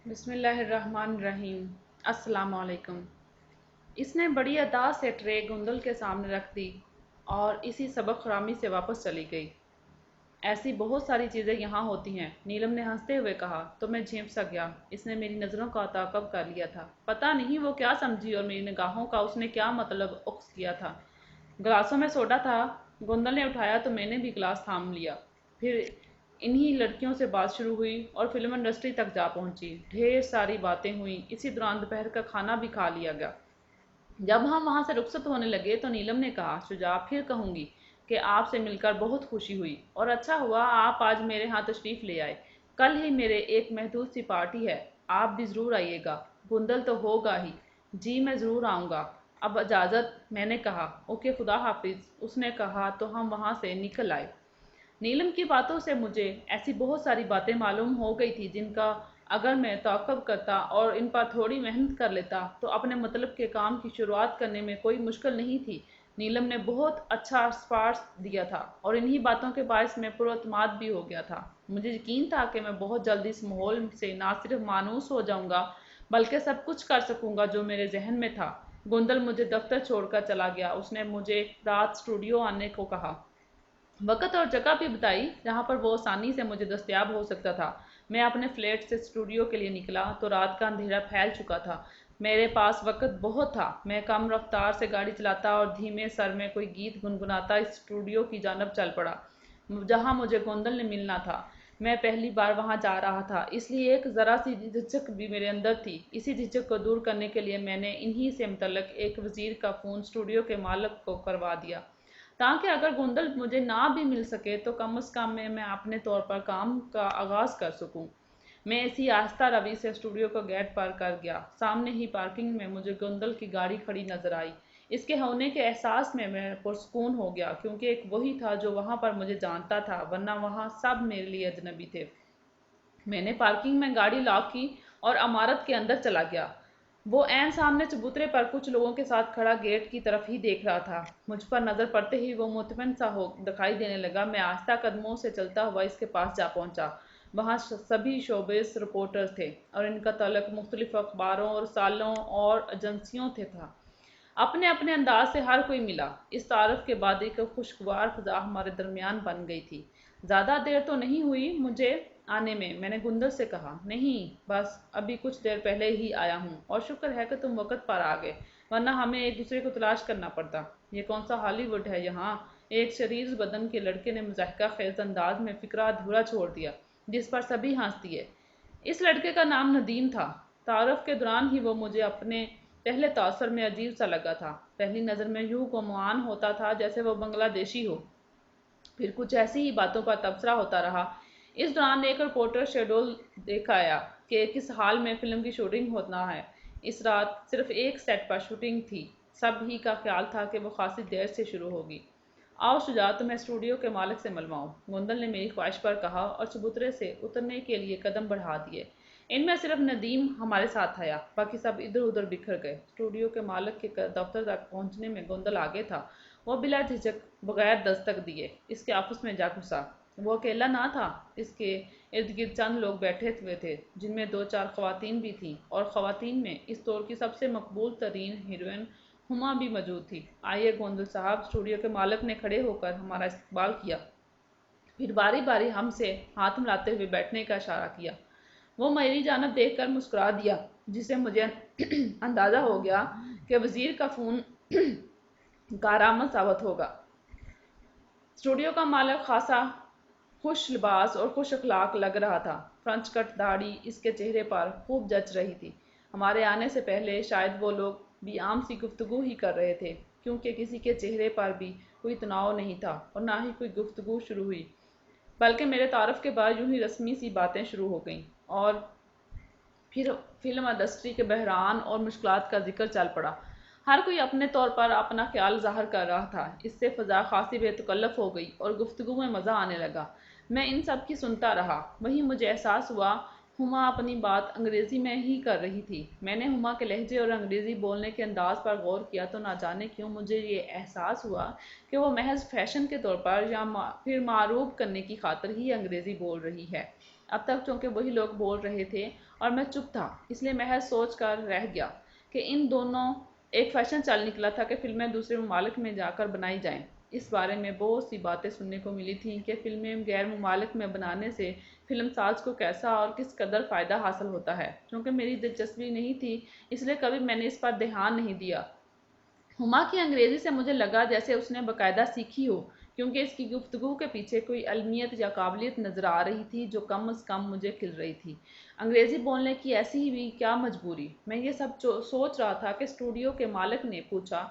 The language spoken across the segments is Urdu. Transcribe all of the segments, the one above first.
بسم اللہ الرحمن الرحیم۔ السلام علیکم۔ اس نے بڑی ادا سے ٹرے گندل کے سامنے رکھ دی اور اسی سبق خرامی سے واپس چلی گئی۔ ایسی بہت ساری چیزیں یہاں ہوتی ہیں، نیلم نے ہنستے ہوئے کہا تو میں جھنپ سا گیا۔ اس نے میری نظروں کا تعاقب کر لیا تھا۔ پتہ نہیں وہ کیا سمجھی اور میری نگاہوں کا اس نے کیا مطلب اخذ کیا تھا۔ گلاسوں میں سوڈا تھا۔ گندل نے اٹھایا تو میں نے بھی گلاس تھام لیا۔ پھر انہی لڑکیوں سے بات شروع ہوئی اور فلم انڈسٹری تک جا پہنچی۔ ڈھیر ساری باتیں ہوئیں۔ اسی دوران دوپہر کا کھانا بھی کھا لیا گیا۔ جب ہم وہاں سے رخصت ہونے لگے تو نیلم نے کہا، شجاع پھر کہوں گی کہ آپ سے مل کر بہت خوشی ہوئی اور اچھا ہوا آپ آج میرے ہاں تشریف لے آئے۔ کل ہی میرے ایک محدود سی پارٹی ہے، آپ بھی ضرور آئیے گا۔ گندل تو ہوگا ہی۔ جی میں ضرور آؤں گا۔ اب اجازت، میں نے کہا۔ اوکے، خدا حافظ، اس نے کہا تو ہم وہاں سے نکل آئے۔ نیلم کی باتوں سے مجھے ایسی بہت ساری باتیں معلوم ہو گئی تھی جن کا اگر میں تعاقب کرتا اور ان پر تھوڑی محنت کر لیتا تو اپنے مطلب کے کام کی شروعات کرنے میں کوئی مشکل نہیں تھی۔ نیلم نے بہت اچھا سپارش دیا تھا اور انہی باتوں کے باعث میں پراعتماد بھی ہو گیا تھا۔ مجھے یقین تھا کہ میں بہت جلد اس ماحول سے نہ صرف مانوس ہو جاؤں گا بلکہ سب کچھ کر سکوں گا جو میرے ذہن میں تھا۔ گندل مجھے دفتر چھوڑ کر چلا گیا۔ اس نے مجھے رات اسٹوڈیو آنے کو کہا۔ وقت اور جگہ بھی بتائی جہاں پر وہ آسانی سے مجھے دستیاب ہو سکتا تھا۔ میں اپنے فلیٹ سے اسٹوڈیو کے لیے نکلا تو رات کا اندھیرا پھیل چکا تھا۔ میرے پاس وقت بہت تھا۔ میں کم رفتار سے گاڑی چلاتا اور دھیمے سر میں کوئی گیت گنگناتا اس اسٹوڈیو کی جانب چل پڑا جہاں مجھے گندل نے ملنا تھا۔ میں پہلی بار وہاں جا رہا تھا، اس لیے ایک ذرا سی جھجک بھی میرے اندر تھی۔ اسی جھجک کو دور کرنے کے لیے میں نے انہی سے متعلق ایک وزیر کا فون اسٹوڈیو کے مالک کو کروا دیا تاکہ اگر گندل مجھے نہ بھی مل سکے تو کم از کم میں اپنے طور پر کام کا آغاز کر سکوں۔ میں اسی آہستہ روی سے اسٹوڈیو کا گیٹ پار کر گیا۔ سامنے ہی پارکنگ میں مجھے گندل کی گاڑی کھڑی نظر آئی۔ اس کے ہونے کے احساس میں میں پرسکون ہو گیا کیونکہ ایک وہی تھا جو وہاں پر مجھے جانتا تھا، ورنہ وہاں سب میرے لیے اجنبی تھے۔ میں نے پارکنگ میں گاڑی لاک کی اور عمارت کے اندر چلا گیا۔ وہ عین سامنے چبوترے پر کچھ لوگوں کے ساتھ کھڑا گیٹ کی طرف ہی دیکھ رہا تھا۔ مجھ پر نظر پڑتے ہی وہ مطمئن سا دکھائی دینے لگا۔ میں آہستہ قدموں سے چلتا ہوا اس کے پاس جا پہنچا۔ وہاں سبھی شوبز رپورٹرز تھے اور ان کا تعلق مختلف اخباروں اور رسالوں اور ایجنسیوں سے تھا۔ اپنے اپنے انداز سے ہر کوئی ملا۔ اس تعارف کے بعد ایک خوشگوار فضا ہمارے درمیان بن گئی تھی۔ زیادہ دیر تو نہیں ہوئی مجھے آنے میں نے گندل سے کہا۔ نہیں، بس ابھی کچھ دیر پہلے ہی آیا ہوں اور شکر ہے کہ تم وقت پر آ گئے، ورنہ ہمیں ایک دوسرے کو تلاش کرنا پڑتا۔ یہ کون سا ہالی ووڈ ہے یہاں؟ ایک شریر بدن کے لڑکے نے مضحکہ خیز انداز میں فقرہ ادھورا چھوڑ دیا جس پر سبھی ہنس دیے۔ اس لڑکے کا نام ندیم تھا۔ تعارف کے دوران ہی وہ مجھے اپنے پہلے تاثر میں عجیب سا لگا تھا۔ پہلی نظر میں یوں گمان ہوتا تھا جیسے وہ بنگلہ دیشی ہو۔ پھر کچھ ایسی ہی باتوں کا تبصرہ ہوتا رہا۔ اس دوران ایک رپورٹر شیڈول دیکھ آیا کہ کس حال میں فلم کی شوٹنگ ہونا ہے۔ اس رات صرف ایک سیٹ پر شوٹنگ تھی۔ سب ہی کا خیال تھا کہ وہ خاصی دیر سے شروع ہوگی۔ آؤ شجاع، تمہیں اسٹوڈیو کے مالک سے ملواؤں، گندل نے میری خواہش پر کہا اور چبوترے سے اترنے کے لیے قدم بڑھا دیے۔ ان میں صرف ندیم ہمارے ساتھ آیا، باقی سب ادھر ادھر بکھر گئے۔ اسٹوڈیو کے مالک کے دفتر تک پہنچنے میں گندل آگے تھا۔ وہ بلا جھجک بغیر دستک دیے اس کے آفس میں جا گھسا۔ وہ اکیلا نہ تھا، اس کے ارد گرد چند لوگ بیٹھے ہوئے تھے جن میں دو چار خواتین بھی تھیں، اور خواتین میں اس دور کی سب سے مقبول ترین ہیروئن ہما بھی موجود تھی۔ آئیے گندل صاحب، اسٹوڈیو کے مالک نے کھڑے ہو کر ہمارا استقبال کیا، پھر باری باری ہم سے ہاتھ ملاتے ہوئے بیٹھنے کا اشارہ کیا۔ وہ میری جانب دیکھ کر مسکرا دیا، جس سے مجھے اندازہ ہو گیا کہ وزیر کا فون کارآمد ثابت ہوگا۔ اسٹوڈیو کا مالک خاصا خوش لباس اور خوش اخلاق لگ رہا تھا۔ فرنچ کٹ داڑھی اس کے چہرے پر خوب جچ رہی تھی۔ ہمارے آنے سے پہلے شاید وہ لوگ بھی عام سی گفتگو ہی کر رہے تھے کیونکہ کسی کے چہرے پر بھی کوئی تناؤ نہیں تھا اور نہ ہی کوئی گفتگو شروع ہوئی، بلکہ میرے تعارف کے بعد یوں ہی رسمی سی باتیں شروع ہو گئیں اور پھر فلم انڈسٹری کے بحران اور مشکلات کا ذکر چل پڑا۔ ہر کوئی اپنے طور پر اپنا خیال ظاہر کر رہا تھا۔ اس سے فضا خاصی بے تکلف ہو گئی اور گفتگو میں مزہ آنے لگا۔ میں ان سب کی سنتا رہا۔ وہیں مجھے احساس ہوا ہما اپنی بات انگریزی میں ہی کر رہی تھی۔ میں نے ہما کے لہجے اور انگریزی بولنے کے انداز پر غور کیا تو نہ جانے کیوں مجھے یہ احساس ہوا کہ وہ محض فیشن کے طور پر یا پھر معروف کرنے کی خاطر ہی انگریزی بول رہی ہے۔ اب تک چونکہ وہی لوگ بول رہے تھے اور میں چپ تھا، اس لیے محض سوچ کر رہ گیا کہ ان دونوں ایک فیشن چل نکلا تھا کہ فلمیں دوسرے ممالک میں جا کر بنائی جائیں۔ اس بارے میں بہت سی باتیں سننے کو ملی تھیں کہ فلمیں غیر ممالک میں بنانے سے فلم ساز کو کیسا اور کس قدر فائدہ حاصل ہوتا ہے۔ چونکہ میری دلچسپی نہیں تھی، اس لیے کبھی میں نے اس پر دھیان نہیں دیا۔ ہما کی انگریزی سے مجھے لگا جیسے اس نے باقاعدہ سیکھی ہو، کیونکہ اس کی گفتگو کے پیچھے کوئی علمیت یا قابلیت نظر آ رہی تھی جو کم از کم مجھے کھل رہی تھی۔ انگریزی بولنے کی ایسی ہی بھی کیا مجبوری؟ میں یہ سب سوچ رہا تھا کہ اسٹوڈیو کے مالک نے پوچھا،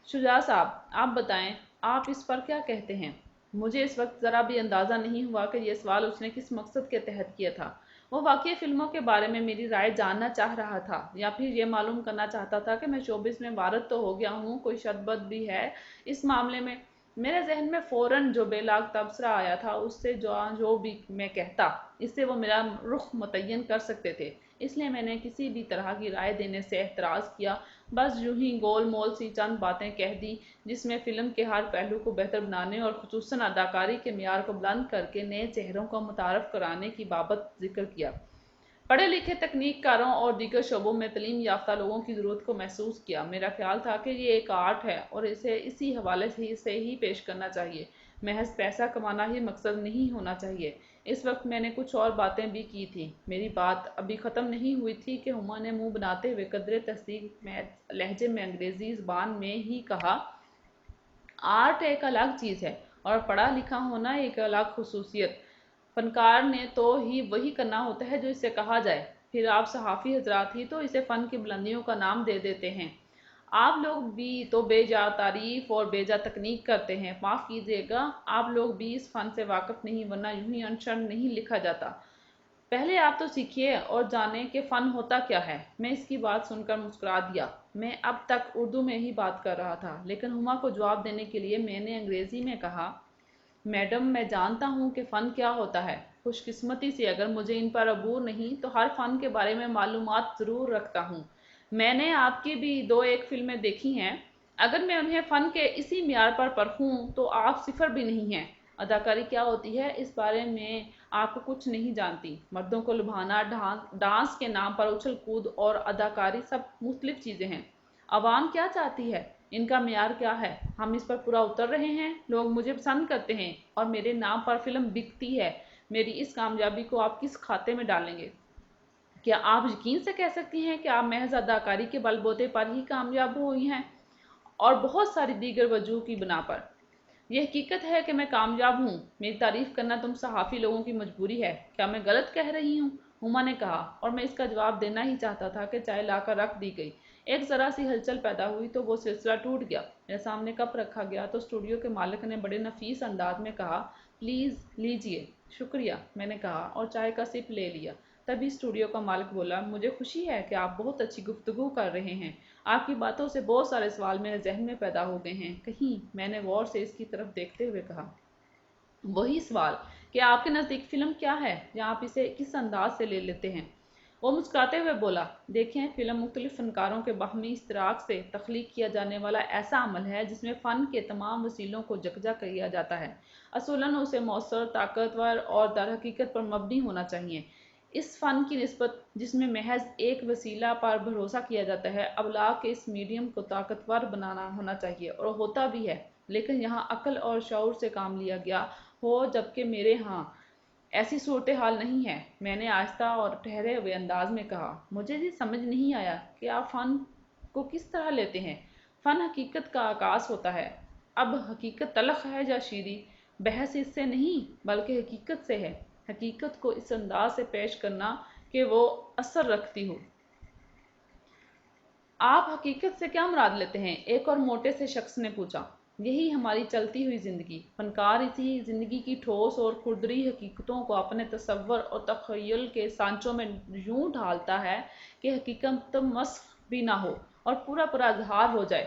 شجاع صاحب، آپ بتائیں، آپ اس پر کیا کہتے ہیں؟ مجھے اس وقت ذرا بھی اندازہ نہیں ہوا کہ یہ سوال اس نے کس مقصد کے تحت کیا تھا۔ وہ واقعی فلموں کے بارے میں میری رائے جاننا چاہ رہا تھا، یا پھر یہ معلوم کرنا چاہتا تھا کہ میں شوبز میں وارد تو ہو گیا ہوں، کوئی شربت بھی ہے اس معاملے میں۔ میرے ذہن میں فوراً جو بے لاگ تبصرہ آیا تھا، اس سے جو بھی میں کہتا، اس سے وہ میرا رخ متعین کر سکتے تھے، اس لیے میں نے کسی بھی طرح کی رائے دینے سے احتراز کیا، بس یوں ہی گول مول سی چند باتیں کہہ دی، جس میں فلم کے ہر پہلو کو بہتر بنانے اور خصوصاً اداکاری کے معیار کو بلند کر کے نئے چہروں کو متعارف کرانے کی بابت ذکر کیا۔ پڑھے لکھے تکنیک کاروں اور دیگر شعبوں میں تعلیم یافتہ لوگوں کی ضرورت کو محسوس کیا۔ میرا خیال تھا کہ یہ ایک آرٹ ہے اور اسے اسی حوالے سے ہی پیش کرنا چاہیے، محض پیسہ کمانا ہی مقصد نہیں ہونا چاہیے۔ اس وقت میں نے کچھ اور باتیں بھی کی تھیں۔ میری بات ابھی ختم نہیں ہوئی تھی کہ ہما نے منہ بناتے ہوئے قدرے تصدیق لہجے میں انگریزی زبان میں ہی کہا، آرٹ ایک الگ چیز ہے اور پڑھا لکھا ہونا ایک الگ خصوصیت۔ فنکار نے تو ہی وہی کرنا ہوتا ہے جو اسے کہا جائے، پھر آپ صحافی حضرات ہی تو اسے فن کی بلندیوں کا نام دے دیتے ہیں۔ آپ لوگ بھی تو بے جا تعریف اور بے جا تکنیک کرتے ہیں۔ معاف کیجیے گا، آپ لوگ بھی اس فن سے واقف نہیں، ورنہ یوں ہی انشن نہیں لکھا جاتا۔ پہلے آپ تو سیکھیے اور جانیں کہ فن ہوتا کیا ہے۔ میں اس کی بات سن کر مسکرا دیا۔ میں اب تک اردو میں ہی بات کر رہا تھا، لیکن ہما کو جواب دینے کے لیے میں نے انگریزی میں کہا، میڈم، میں جانتا ہوں کہ فن کیا ہوتا ہے۔ خوش قسمتی سے اگر مجھے ان پر عبور نہیں تو ہر فن کے بارے میں معلومات ضرور رکھتا ہوں۔ میں نے آپ کی بھی 2-1 فلمیں دیکھی ہیں، اگر میں انہیں فن کے اسی معیار پر پرکھوں تو آپ صفر بھی نہیں ہیں۔ اداکاری کیا ہوتی ہے اس بارے میں آپ کچھ نہیں جانتی۔ مردوں کو لبھانا، ڈانس کے نام پر اچھل کود اور اداکاری سب مختلف چیزیں ہیں۔ عوام کیا چاہتی ہے، ان کا معیار کیا ہے، ہم اس پر پورا اتر رہے ہیں۔ لوگ مجھے پسند کرتے ہیں اور میرے نام پر فلم بکتی ہے۔ میری اس کامیابی کو آپ کس کھاتے میں ڈالیں گے؟ کیا آپ یقین سے کہہ سکتی ہیں کہ آپ محض اداکاری کے بل بوتے پر ہی کامیاب ہوئی ہیں، اور بہت ساری دیگر وجوہ کی بنا پر؟ یہ حقیقت ہے کہ میں کامیاب ہوں۔ میری تعریف کرنا تم صحافی لوگوں کی مجبوری ہے۔ کیا میں غلط کہہ رہی ہوں؟ ہما نے کہا، اور میں اس کا جواب دینا ہی چاہتا تھا کہ چائے لا کر رکھ دی گئی۔ ایک ذرا سی ہلچل پیدا ہوئی تو وہ سلسلہ ٹوٹ گیا۔ میرے سامنے کپ رکھا گیا تو اسٹوڈیو کے مالک نے بڑے نفیس انداز میں کہا، پلیز لیجئے۔ شکریہ، میں نے کہا اور چائے کا سپ لے لیا۔ تبھی اسٹوڈیو کا مالک بولا، مجھے خوشی ہے کہ آپ بہت اچھی گفتگو کر رہے ہیں۔ آپ کی باتوں سے بہت سارے سوال میرے ذہن میں پیدا ہو گئے ہیں۔ کہیں؟ میں نے غور سے اس کی طرف دیکھتے ہوئے کہا۔ وہی سوال کہ آپ کے نزدیک فلم کیا ہے، یا آپ اسے کس انداز سے لے لیتے ہیں؟ وہ مسکراتے ہوئے بولا، دیکھیں، فلم مختلف فنکاروں کے باہمی اشتراک سے تخلیق کیا جانے والا ایسا عمل ہے جس میں فن کے تمام وسیلوں کو یکجا کیا جاتا ہے۔ اصولاً اسے مؤثر، طاقتور اور در حقیقت پر مبنی ہونا چاہیے۔ اس فن کی نسبت جس میں محض ایک وسیلہ پر بھروسہ کیا جاتا ہے، ابلاغ کے اس میڈیم کو طاقتور بنانا ہونا چاہیے، اور ہوتا بھی ہے، لیکن یہاں عقل اور شعور سے کام لیا گیا ہو، جبکہ میرے ہاں ایسی صورتحال نہیں ہے۔ میں نے آہستہ اور ٹھہرے ہوئے انداز میں کہا، مجھے یہ سمجھ نہیں آیا کہ آپ فن کو کس طرح لیتے ہیں۔ فن حقیقت کا عکاس ہوتا ہے۔ اب حقیقت تلخ ہے یا شیریں، بحث اس سے نہیں بلکہ حقیقت سے ہے۔ حقیقت کو اس انداز سے پیش کرنا کہ وہ اثر رکھتی ہو۔ آپ حقیقت سے کیا مراد لیتے ہیں؟ ایک اور موٹے سے شخص نے پوچھا۔ یہی ہماری چلتی ہوئی زندگی۔ فنکار اسی زندگی کی ٹھوس اور کھردری حقیقتوں کو اپنے تصور اور تخیل کے سانچوں میں یوں ڈھالتا ہے کہ حقیقت مسخ بھی نہ ہو اور پورا پورا اظہار ہو جائے۔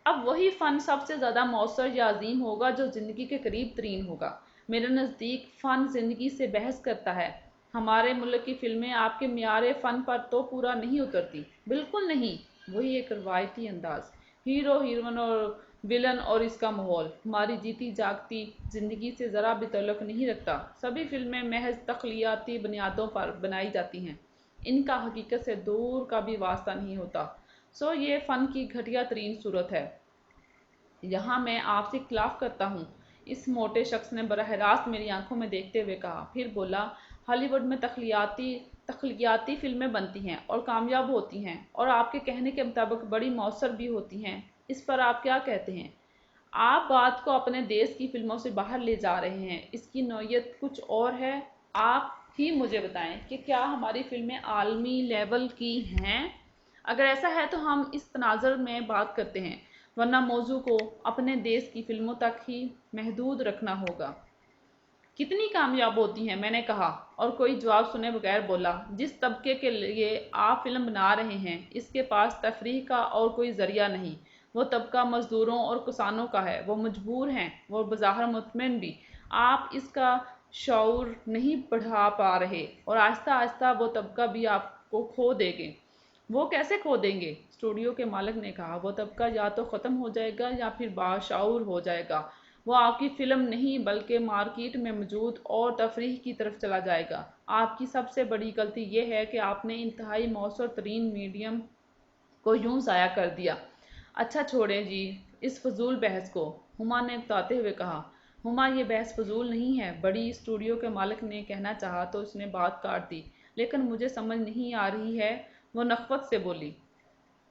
اب وہی فن سب سے زیادہ مؤثر یا عظیم ہوگا جو زندگی کے قریب ترین ہوگا۔ میرے نزدیک فن زندگی سے بحث کرتا ہے۔ ہمارے ملک کی فلمیں آپ کے معیار فن پر تو پورا نہیں اترتی۔ بالکل نہیں۔ وہی ایک روایتی انداز، ہیرو ہیروئن اور ویلن اور اس کا ماحول ہماری جیتی جاگتی زندگی سے ذرا بھی تعلق نہیں رکھتا۔ سبھی فلمیں محض تخیلیاتی بنیادوں پر بنائی جاتی ہیں، ان کا حقیقت سے دور کا بھی واسطہ نہیں ہوتا۔ یہ فن کی گھٹیا ترین صورت ہے۔ یہاں میں آپ سے اختلاف کرتا ہوں، اس موٹے شخص نے براہ راست میری آنکھوں میں دیکھتے ہوئے کہا۔ پھر بولا، ہالی ووڈ میں تخلیقاتی فلمیں بنتی ہیں اور کامیاب ہوتی ہیں، اور آپ کے کہنے کے مطابق بڑی مؤثر بھی ہوتی ہیں۔ اس پر آپ کیا کہتے ہیں؟ آپ بات کو اپنے دیش کی فلموں سے باہر لے جا رہے ہیں، اس کی نوعیت کچھ اور ہے۔ آپ ہی مجھے بتائیں کہ کیا ہماری فلمیں عالمی لیول کی ہیں؟ اگر ایسا ہے تو ہم اس تناظر میں بات کرتے ہیں، ورنہ موضوع کو اپنے دیش کی فلموں تک ہی محدود رکھنا ہوگا۔ کتنی کامیاب ہوتی ہیں، میں نے کہا، اور کوئی جواب سنے بغیر بولا، جس طبقے کے لیے آپ فلم بنا رہے ہیں اس کے پاس تفریح کا اور کوئی ذریعہ نہیں۔ وہ طبقہ مزدوروں اور کسانوں کا ہے، وہ مجبور ہیں، وہ بظاہر مطمئن بھی۔ آپ اس کا شعور نہیں بڑھا پا رہے، اور آہستہ آہستہ وہ طبقہ بھی آپ کو کھو دے گے۔ وہ کیسے کھو دیں گے؟ اسٹوڈیو کے مالک نے کہا، وہ طبقہ یا تو ختم ہو جائے گا یا پھر باشعور ہو جائے گا۔ وہ آپ کی فلم نہیں بلکہ مارکیٹ میں موجود اور تفریح کی طرف چلا جائے گا۔ آپ کی سب سے بڑی غلطی یہ ہے کہ آپ نے انتہائی مؤثر ترین میڈیم کو یوں ضائع کر دیا۔ اچھا چھوڑیں جی اس فضول بحث کو، ہما نے بتاتے ہوئے کہا۔ ہما، یہ بحث فضول نہیں ہے، بڑی اسٹوڈیو کے مالک نے کہنا چاہا تو اس نے بات کاٹ دی۔ لیکن مجھے سمجھ نہیں آ رہی ہے، وہ نخوت سے بولی۔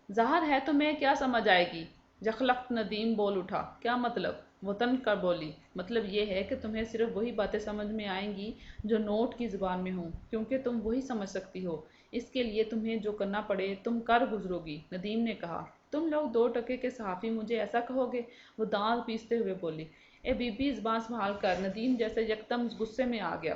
ظاہر ہے تمہیں کیا سمجھ آئے گی؟ جخلقت ندیم بول اٹھا۔ کیا مطلب؟ وہ تن کر بولی۔ مطلب یہ ہے کہ تمہیں صرف وہی باتیں سمجھ میں آئیں گی جو نوٹ کی زبان میں ہوں، کیونکہ تم وہی سمجھ سکتی ہو۔ اس کے لیے تمہیں جو کرنا پڑے تم کر گزرو گی، ندیم نے کہا۔ تم لوگ 2 کے صحافی مجھے ایسا کہو گے؟ وہ دانت پیستے ہوئے بولی۔ اے بی بی، زبان سنبھال کر، ندیم جیسے یکدم غصے میں آ گیا۔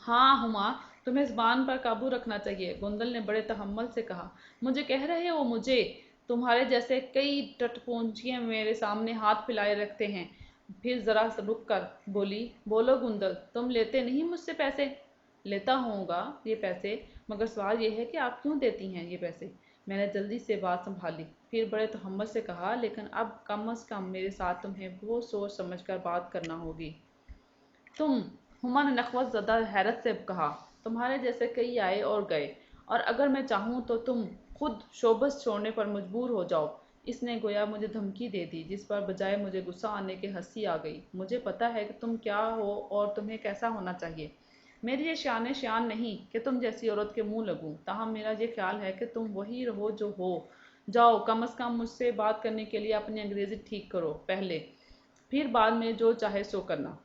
ہاں ہما، تمہیں زبان پر قابو رکھنا چاہیے، گوندل نے بڑے تحمل سے کہا۔ مجھے کہہ رہے ہو؟ مجھے؟ تمہارے جیسے کئی ٹٹپونچیے میرے سامنے ہاتھ پھیلائے رکھتے ہیں۔ پھر ذرا رک کر بولی، بولو گوندل، تم لیتے نہیں مجھ سے پیسے؟ لیتا ہوں گا یہ پیسے، مگر سوال یہ ہے کہ آپ کیوں دیتی ہیں یہ پیسے؟ میں نے جلدی سے بات سنبھالی، پھر بڑے تحمل سے کہا، لیکن اب کم از کم میرے ساتھ تمہیں بہت سوچ سمجھ کر بات کرنا ہوگی۔ تم؟ ہما نے نخوت زدہ حیرت سے کہا، تمہارے جیسے کئی آئے اور گئے، اور اگر میں چاہوں تو تم خود شوبز چھوڑنے پر مجبور ہو جاؤ۔ اس نے گویا مجھے دھمکی دے دی، جس پر بجائے مجھے غصہ آنے کے ہنسی آ گئی۔ مجھے پتہ ہے کہ تم کیا ہو اور تمہیں کیسا ہونا چاہیے۔ میری یہ شان نہیں کہ تم جیسی عورت کے منہ لگوں، تاہم میرا یہ خیال ہے کہ تم وہی رہو جو ہو۔ جاؤ، کم از کم مجھ سے بات کرنے کے لیے اپنی انگریزی ٹھیک کرو پہلے، پھر بعد میں جو چاہے سو کرنا۔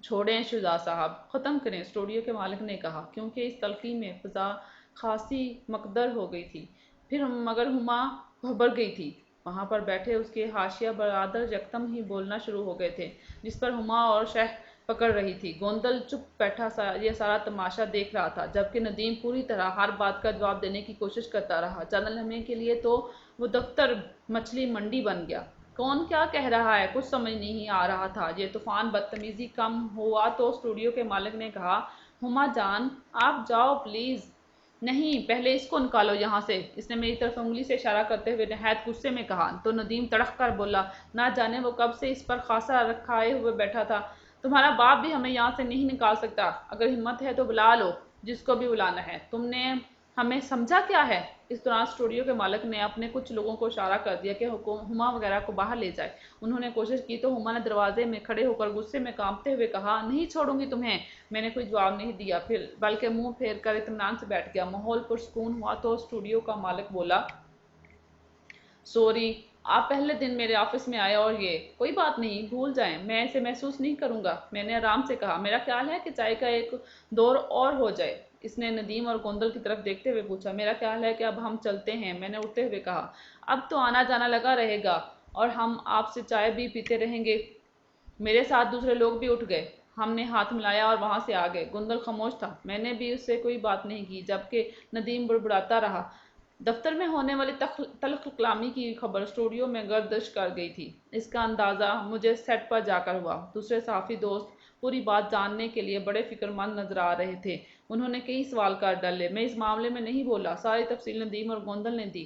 چھوڑیں شجاع صاحب، ختم کریں، اسٹوڈیو کے مالک نے کہا، کیونکہ اس تلخی میں فضا خاصی مکدر ہو گئی تھی۔ پھر مگر ہما گھبر گئی تھی۔ وہاں پر بیٹھے اس کے حاشیہ برادر یکدم ہی بولنا شروع ہو گئے تھے، جس پر ہما اور شہ پکڑ رہی تھی۔ گوندل چپ بیٹھا یہ سارا تماشا دیکھ رہا تھا، جبکہ ندیم پوری طرح ہر بات کا جواب دینے کی کوشش کرتا رہا۔ چند لمحے کے لیے تو وہ دفتر مچھلی منڈی بن گیا۔ کون کیا کہہ رہا ہے، کچھ سمجھ نہیں آ رہا تھا۔ یہ طوفان بدتمیزی کم ہوا تو اسٹوڈیو کے مالک نے کہا، ہما جان، آپ جاؤ پلیز۔ نہیں، پہلے اس کو نکالو یہاں سے، اس نے میری طرف انگلی سے اشارہ کرتے ہوئے نہایت غصے میں کہا۔ تو ندیم تڑق کر بولا، نہ جانے وہ کب سے اس پر خاصا رکھائے ہوئے بیٹھا تھا۔ تمہارا باپ بھی ہمیں یہاں سے نہیں نکال سکتا، اگر ہمت ہے تو بلا لو جس کو بھی بلانا ہے۔ تم نے ہمیں سمجھا کیا ہے؟ اس دوران اسٹوڈیو کے مالک نے اپنے کچھ لوگوں کو اشارہ کر دیا کہ ہما وغیرہ کو باہر لے جائے۔ انہوں نے کوشش کی تو ہما نے دروازے میں کھڑے ہو کر غصے میں کانپتے ہوئے کہا، نہیں چھوڑوں گی تمہیں۔ میں نے کوئی جواب نہیں دیا، بلکہ منہ پھیر کر اطمینان سے بیٹھ گیا۔ ماحول پرسکون ہوا تو اسٹوڈیو کا مالک بولا، سوری، آپ پہلے دن میرے آفس میں آئے اور یہ کوئی بات نہیں، بھول جائیں، میں اسے محسوس نہیں کروں گا۔ میں نے آرام سے کہا، میرا خیال ہے کہ چائے کا ایک دور اور ہو جائے۔ اس نے ندیم اور گوندل کی طرف دیکھتے ہوئے پوچھا، میرا خیال ہے کہ اب ہم چلتے ہیں۔ میں نے اٹھتے ہوئے کہا، اب تو آنا جانا لگا رہے گا اور ہم آپ سے چائے بھی پیتے رہیں گے۔ میرے ساتھ دوسرے لوگ بھی اٹھ گئے، ہم نے ہاتھ ملایا اور وہاں سے آ گئے۔ گوندل خاموش تھا، میں نے بھی اس سے کوئی بات نہیں کی، جبکہ ندیم بڑبڑاتا رہا۔ دفتر میں ہونے والی تلخ کلامی کی خبر اسٹوڈیو میں گردش کر گئی تھی۔ اس کا اندازہ مجھے سیٹ پر جا کر ہوا۔ دوسرے صحافی دوست پوری بات جاننے کے لیے بڑے فکر مند نظر آ رہے تھے۔ انہوں نے کئی سوال کر ڈالے۔ میں اس معاملے میں نہیں بولا، ساری تفصیل ندیم اور گوندل نے دی۔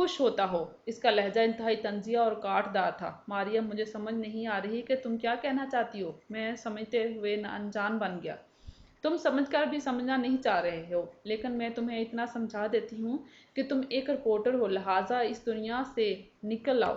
خوش ہوتا ہو۔ اس کا لہجہ انتہائی طنزیہ اور کاٹ دار تھا۔ مریم، مجھے سمجھ نہیں آ رہی کہ تم کیا کہنا چاہتی ہو۔ میں سمجھتے ہوئے انجان بن گیا۔ تم سمجھ کر بھی سمجھنا نہیں چاہ رہے ہو، لیکن میں تمہیں اتنا سمجھا دیتی ہوں کہ تم ایک رپورٹر ہو، لہٰذا اس دنیا سے نکل آؤ۔